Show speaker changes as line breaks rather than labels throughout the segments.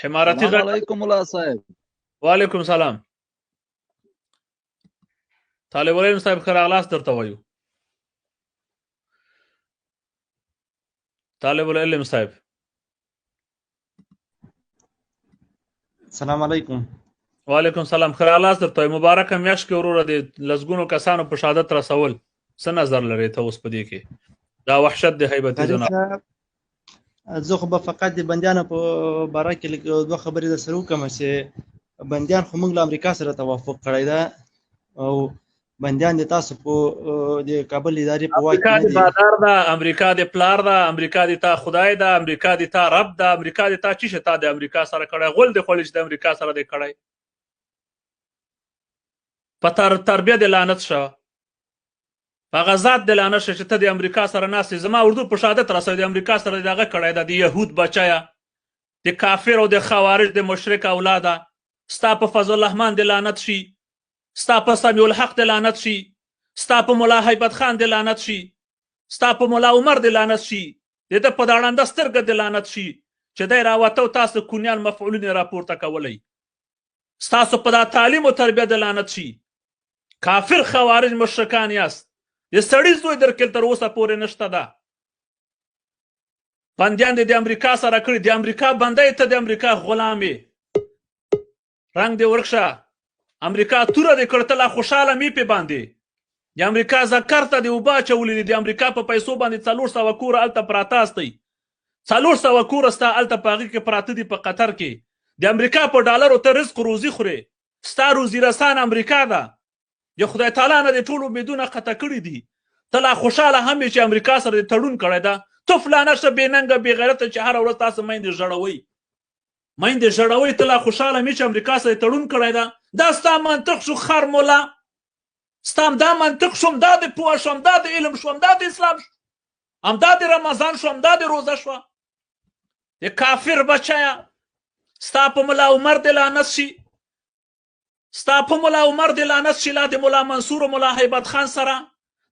حمارتي
السلام علیکم مولا صاحب.
وعلیکم سلام. طالب العلم صاحب ښه راغلاست درته وایو. طالب العلم صاحب
السلام علیکم.
وعلیکم سلام. ښه راغلاست درته وایو. مبارکه میاشت کې وروره د لسګونو کسانو په شهادت رسول څه نظر لري ته اوس په دې کې؟ دا وحشت د هیبتي
قاری
زنا
صاحب زه خو به فقط د بندیانو په باره کې لږ دوه خبرې در سره وکړم چې بندیان خو موږ له امریکا سره توافق کړی ده او بندیان د تاسو په د کابل ادارې په واک
امریکا
کې
د
نه دي.
بادار ده، امریکا د پلار ده، امریکا د تا خدای ده، امریکا د تا رب ده، امریکا د تا چی شتا د امریکا سره کړی غول د خوړل چې د امریکا سره دی کړی په تربیه د لعنت شو په غزاد د لعنت شو چې ته د امریکا سره ناست زما اردو په شهادت رسوي د امریکا سره دغه کړی ده د يهود بچایا د کافر او د خوارج د مشرک اولاده ستا په فضل الرحمن د لعنت شي ستا په سمیع الحق د لعنت شي ستا په مولا هیبت خان د لعنت شي ستا په مولا عمر د لعنت شي د په داړنده سترګه د لعنت شي چې دای راوته تاسو کونیان مفعولین راپورته کولای ستاسو په دا تعلیم او تربیه د لعنت شي کافر خوارج مشرکان یاست د سړی زوی درکل تر اوسه پورې نشته ده بندیان د امریکا سره کړی د امریکا بندای ته د امریکا غلامي رنگ دی ورکشه امریکا توره د کړتله خوشاله می په باندې د امریکا ذکر ته د وبا چولې د امریکا په پیسو باندې 400 کور الته پراته استي 400 کور استا الته پاغي کې پراته دي په قطر کې د امریکا په ډالر او ته رزق روزي خوري ستا روزي رسان امریکا ده د خدای تعالی نه د ټولو امیدونه قطع کړي دي ته لا خوشاله هم چې امریکا سره د تړون کړی ده تو فلانه شه بېننګه بېغیرته چې هره ورځ تاسو میندې ژړوئ ته لا خوشاله مې چې امریکا سره تړون کړی ده دا ستا منطق شو خر مولا ستا دا منطق شوم دا د پوه شوم دا د علم شوم دا د اسلام شو همدا د رمضان شوم دا د روزه شوه د کافر بچیا ستا په ملا عمر د لعنت شي ستا په مولا عمر د لعنت شي لا د مولا منصور او مولا هیبت خان سره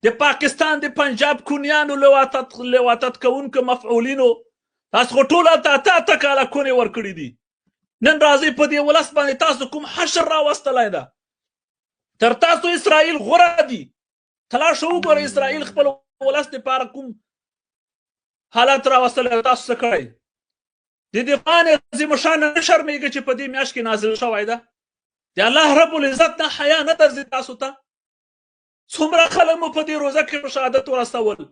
د پاکستان د پنجاب کونیانو لواتت کوونکو مفعولینو تاسو خو ټول تا کاله کونې ورکړي دي نن راځي په دې ولس باندې تاسو کوم حشر راوستلی ده تر تاسو اسرائیل غوره دي تلاش وګورئ اسرائیل خپل ولس دپاره کوم حالت راوستلی تاسو څه کړی د دفاع عظیم شان نه شرمېږي چې په دې میاشت کې نازل شوی ده د الله رب العزت نه حیا نه درځي تاسو ته څومره خلک مو په دې روزه کې شهادت ورسول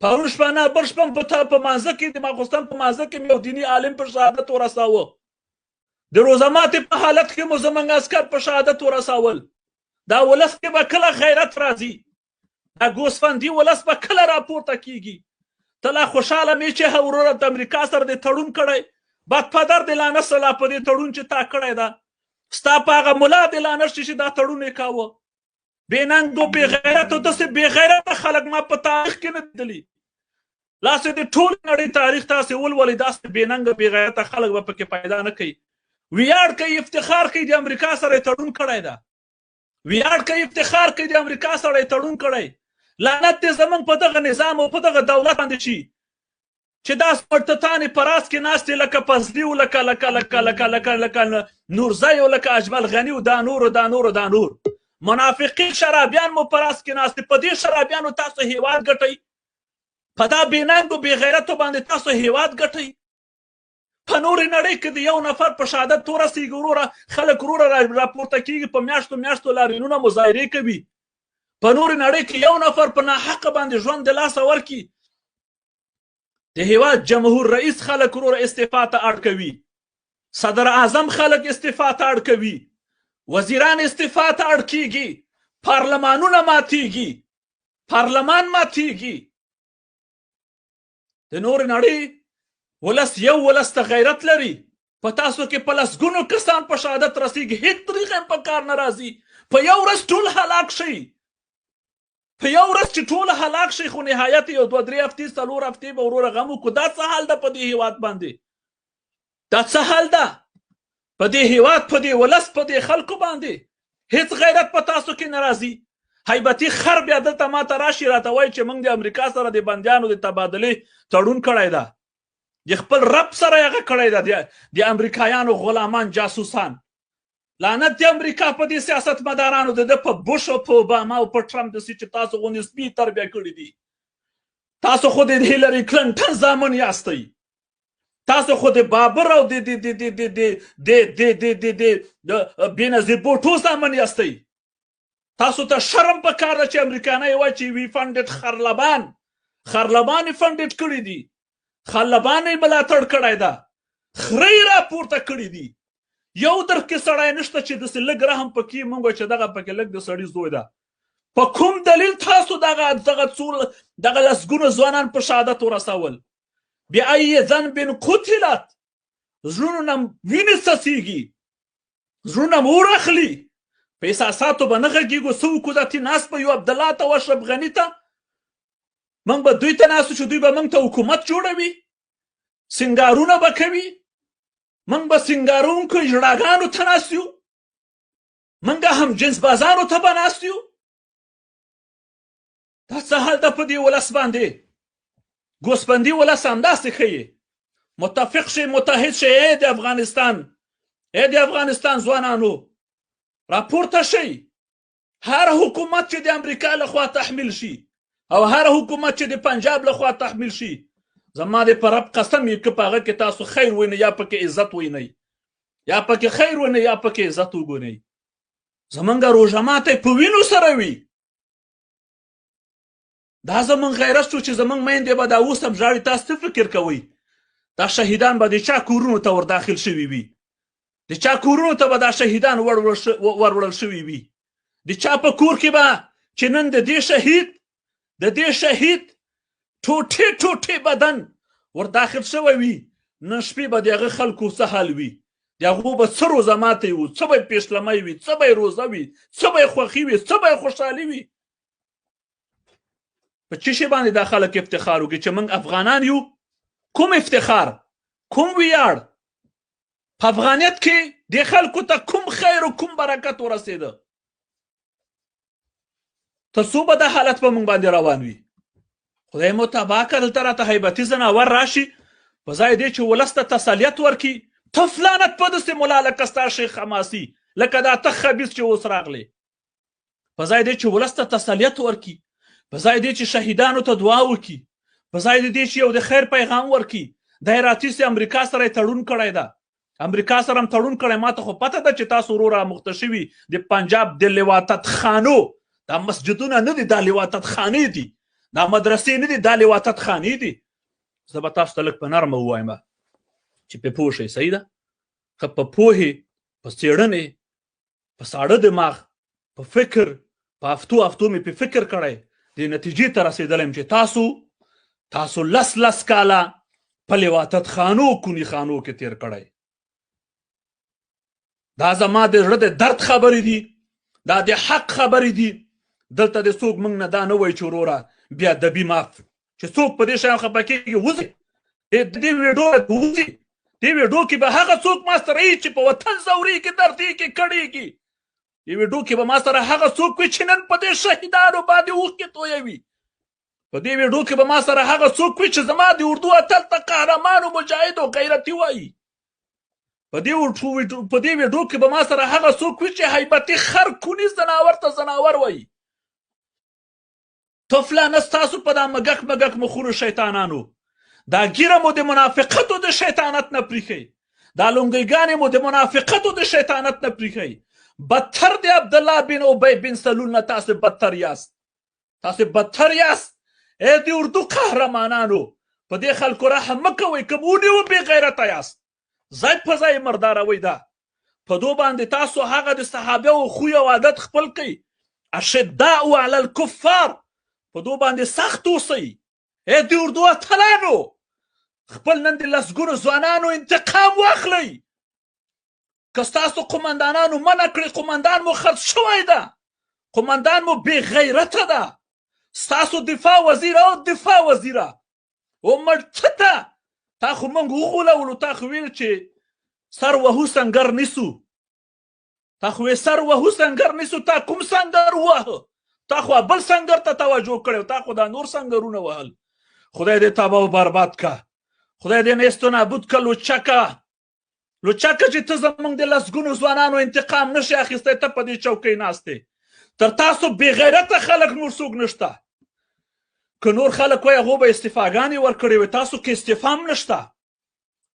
پرون شپه نه بل شپه په مانځه کې د ماخوستن په مانځه کې یو دیني عالم په شهادت ورساوه د روزه ماتې په حالت کې مو زموږ عسکر په شهادت ورسول دا ولس کې به کله غیرت راځي دا ګوسفندي ولس به کله راپورته کیږي ته لا خوشحاله مې چې وروره د امریکا سره د تړون کړی بدپدر د لعنت سره په دې تړون چې تا کړی ده ستا په هغه ملا د لعنت چې دا تړون یې کاوه بېننګو بېغیرتو داسې بېغیرته خلک ما په تاریخ کې نه لیدلي لاسې د ټول نړۍ تاریخ تاسې ولولئ داسې بېننګه بېغیرته خلک به پکې پیدا نه کوي ویاړ کوي افتخار کوي د امریکا سره یې تړون کړی ده ویاړ کوي افتخار کوي د امریکا سره یې تړون کړی لعنت دې زموږ په دغه نظام او په دغه دولت باندې شي چې دا سپړتتانې په راس کې ناستې لکه فضلي او لکه نورزی او لکه اجمل غني او دا نور منافقین شرابیان مو په راس کې ناستې په دې شرابیانو تاسو هیواد ګټئ په دا بېننګو بېغیرتو باندې تاسو هیواد ګټئ په نورې نړۍ کې د یو نفر په شهادت ورسېږي وروره خلک وروره راپورته کېږي په میاشتو لاریونونه مظاهرې کوي په نورې نړۍ کې یو نفر په ناحقه باندې ژوند د لاسه ورکړي د هیواد جمهور رئیس خلک وروره استعفا ته اړ کوي صدر اعظم خلک استعفا ته اړ کوي وزیران استعفا ته اړ کیږي پارلمانونه ماتیږي پارلمان ماتیږي د نورې نړۍ ولس یو ولس ته غیرت لري په تاسو کې په لسګونو کسان په شهادت رسیږي هیڅ طریقه هم په کار نه راځي په یو ورځ ټول هلاک شي په یو ورځ چې ټول هلاک شي خو نهایت یو 2-3 هفتې 4 هفتې به وروره غم وکړو دا څه حال ده په دې هیواد باندې دا څه حال ده په دې هیواد په دې ولس په دې خلکو باندې هیڅ غیرت په تاسو کې نه راځي هیبتي خر بیا دلته ما ته راشي راته وایي چې موږ د امریکا سره د بندیانو د تبادلې تړون کړی ده د خپل رب سره هغه کړی ده د امریکایانو غلامان جاسوسان لعنت د امریکا په دې سیاست مدارانو د په بوش او په اوباما او په ټرمپ د چې تاسو غونې سپي تربیه کړي دي تاسو خو د هیلری کلینټن زامن یاستئ تاسو خو د بابر او د بېنظیر بوټو زامن یاستئ تاسو ته شرم په کار ده چې امریکانۍ وایي چې وی فنډډ خرلبان یې فنډډ کړي دي خرلبان یې ملاتړ کړی ده خرۍ راپورته کړي دي یو درکې سړی نشته چې داسې لږ رحم پکې موږ وایو چې دغه پکې لږ د سړي زوی ده په کوم دلیل تاسو دغه لسګونه ځوانان په شهادت ورسول بأي ذنب قتلت زړونو نه وینې څڅېږي زړونه مو اور اخلي په احساساتو به نه غږېږو څه وکړو دا تې ناست به یو عبدالله ته اشرف غني ته موږ به دوی ته ناستو چې دوی به موږ ته حکومت جوړوي سینګارونه به کوي موږ به سینګارونکو ژړاګانو ته ناست یو موږ هم جنس بازانو ته به ناست یو دا څه حال ده په دې ولس باندې ګوسپندي ولس همداسې ښیي متفق شي متحد شي ای د افغانستان ځوانانو راپورته شي هر حکومت چې د امریکا لخوا تحمیل شي او هر حکومت چې د پنجاب لخوا تحمیل شي زما د په رب قسم یې که په هغه کې تاسو خیر وینئ یا پکې عزت وینئ یا پکې خیر وینئ یا پکې عزت وګورئ زمونږ روژه ماتی په وینو سره وي دا زمونږ غیرت شو چې زمونږ میندې به دا اوس هم ژاړي تاسو څه فکر کوئ دا شهیدان به د چا کورونو ته ور داخل شوي وي د چا کورونو ته به دا شهیدان وروړل شوي وي د چا په کور کې به چې نن د دې شهید ټوټې ټوټې بدن ور داخل شوی وي نن شپې به د هغه خلکو څه حال وي د هغو به څه روزه ماتی وي څه به یې پیشلمی وي څه به یې روزه وي څه به یې خوښي وي څه به یې خوشحالي وي په څه شي باندې دا خلک افتخار وکړي چې موږ افغانان یو کوم افتخار کوم ویاړ په افغانیت کې د خلکو ته کوم خیر او کوم برکت ورسېده تر څو به دا حالت په موږ باندې روان وي خدای مو تباه کړه دلته راته هیبتي ځناور راشي په ځای دی چې ولس ته تسلیت ورکړي ته فلانت په داسې ملا لکه ستا شیخ حماسي لکه دا ته خبیث چې اوس راغلی په ځای دی چې ولس ته تسلیت ورکړي په ځای دی چې شهیدانو ته دعا وکړي په ځای دی چې یو د خیر پیغام ورکړي دی راتیسې امریکا سره یې تړون کړی ده امریکا سره هم تړون کړی ما ته خو پته ده چې تاسو ورو رامخته شوي د پنجاب د لواطت خانو دا مسجدونه نه دي دا لواطت خانې دي دا مدرسې نه دي دا لواطت خانې دي زه به تاسو ته لږ په نرمه ووایم چې پې پوه شئ صحیح ده که په پوهې په څېړنې په ساړه دماغ په فکر په هفتو مې په فکر کړی دې نتیجې ته رسېدلی یم چې تاسو لس کاله په لواطت خانو کوني خانو کې تیر کړی دا زما د زړه د درد خبرې دي دا د حق خبرې دي دلته د څوک موږ نه دا نه وایي چې وروره بیا دبي ماف چې څوک په دې شیان خفه کېږي وځي دې ویډیو کې به هغه څوک ما سره وي چې په وطن ځورېږي دردېږي کړېږي دې ویډیو کې به ما سره هغه څوک وي چې نن په دې شهیدانو باندې اوښکې تویوي په دې ویډیو کې به ما سره هغه څوک وي چې زما د اردو اتل ته قهرمان و مجاهد و غیرتي وایي په دې ویډیو کې به ما سره هغه څوک وي چې هیبتي خر کوني زناور ته زناور وایي تو فلانه ستاسو په دا مګک مخونو شیطانانو دا ګیره مو د منافقتو د شیطانت نه پریښئ دا لونګیګانې مو د منافقتو د شیطانت نه پریښئ بدتر د عبدالله بن ابی بن سلول نه تاسو بدتر یاست ای د اردو قهرمانانو په دې خلکو رحم مه کوئ که ونیو بې غیرته یاست ځای په ځای مرداروئ ده په دو باندې تاسو هغه د صحابه او خوی او عادت خپل کړئ اشداء علی الکفار په دو باندې سخت اوسئ ای د اردو اتلانو خپل نن د لسګونو ځوانانو انتقام واخلئ که ستاسو قمندانانو منع کړي قمندان مو خرڅ شوی ده قمندان مو بې غیرته ده ستاسو دفاع وزیره او دفاع وزیره او مړ ته تا خو موږ وغولولو تا خو ویل چې سر وهو سنګر نیسو تا خو سر وهو سنګر نیسو تا کوم سنګر وهه تا خو بل سنګر ته توجه کړی تا خو دا نور سنګرونه وهل خدای دې تباه و برباد کا خدای دې نیست و نابود کړه لوچکه چې ته زموږ د لسګونو ځوانانو انتقام نشي اخیستی، ته په دې چوکۍ ناست دی. تر تاسو بې غیرته خلک نور څوک نشته. که نور خلک وایي هغو به استعفاګانې ورکړې وي، تاسو کې استعفا هم نشته.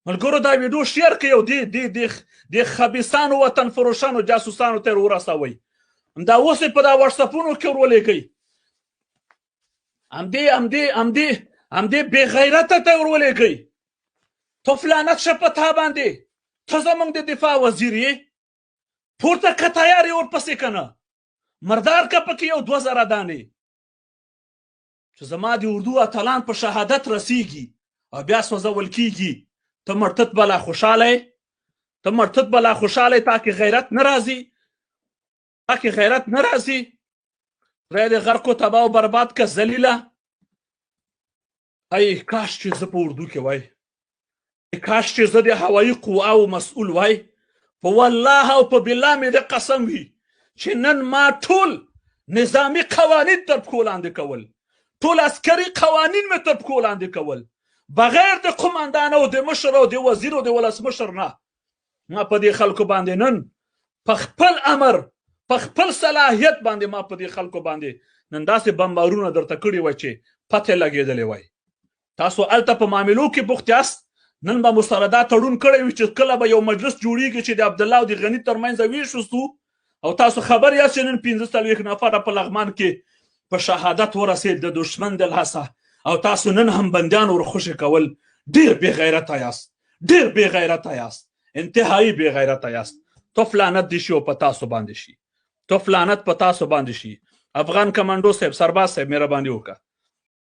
ملګرو دا ویډیو شیر کړئ او د خبیثانو وطن فروشانو جاسوسانو ته یې ورسوئ. همدا اوس یې په دا واټساپونو کې ورولېږئ. همدې بې غیرته ته یې ورولېږئ. توف لعنت شه په تا باندې. ته زموږ د دفاع وزیر یې، پورته که تیار یې ورپسې که نه مردار که پکې یو 2000 دانې چې زما د اردو اتلان په شهادت رسیږي او بیا سوځول کېږي. ته مرتد بلا خوشحاله یې، ته مرتد بلا خوشحاله یې، تا کې غیرت نه راځي، تا کې غیرت نه راځي. خدای دې غرق و تباه او برباد که ذلیله. ای کاش چې زه په اردو کې وای، کاش چې زه د هوایي قواو مسؤل وای. په والله او په بالله مې د قسم وي چې نن ما ټول نظامي قوانین تر پښو لاندې کول، ټول عسکري قوانین مې تر پښو لاندې کول، بغیر د قماندان او د مشر او د وزیر او د ولسمشر نه. ما په دې خلکو باندې نن په خپل امر په خپل صلاحیت باندې ما په دې خلکو باندې نن داسې بمبارونه درته کړي وای چې پته لګېدلې وای. تاسو هلته په معاملو کې بوخت یاست. نن به مسردا تړون کړی وي چې کله به یو مجلس جوړیږي چې د عبدالله او د غني ترمنځ ویشو سو، او تاسو خبر یاست چې نن 45 نفره په لغمان کې په شهادت ورسېد د دشمن د لاسه، او تاسو نن هم بندیان ورخوشي کول. ډېر بې غیرته یاست، ډېر بې غیرته یاست، انتهایی بې غیرته یاست. توف لعنت دې شي او په تاسو باندې شي، توف لعنت په تاسو باندې شي. افغان کمانډو صاحب، سرباز صاحب، مهرباني وکړه.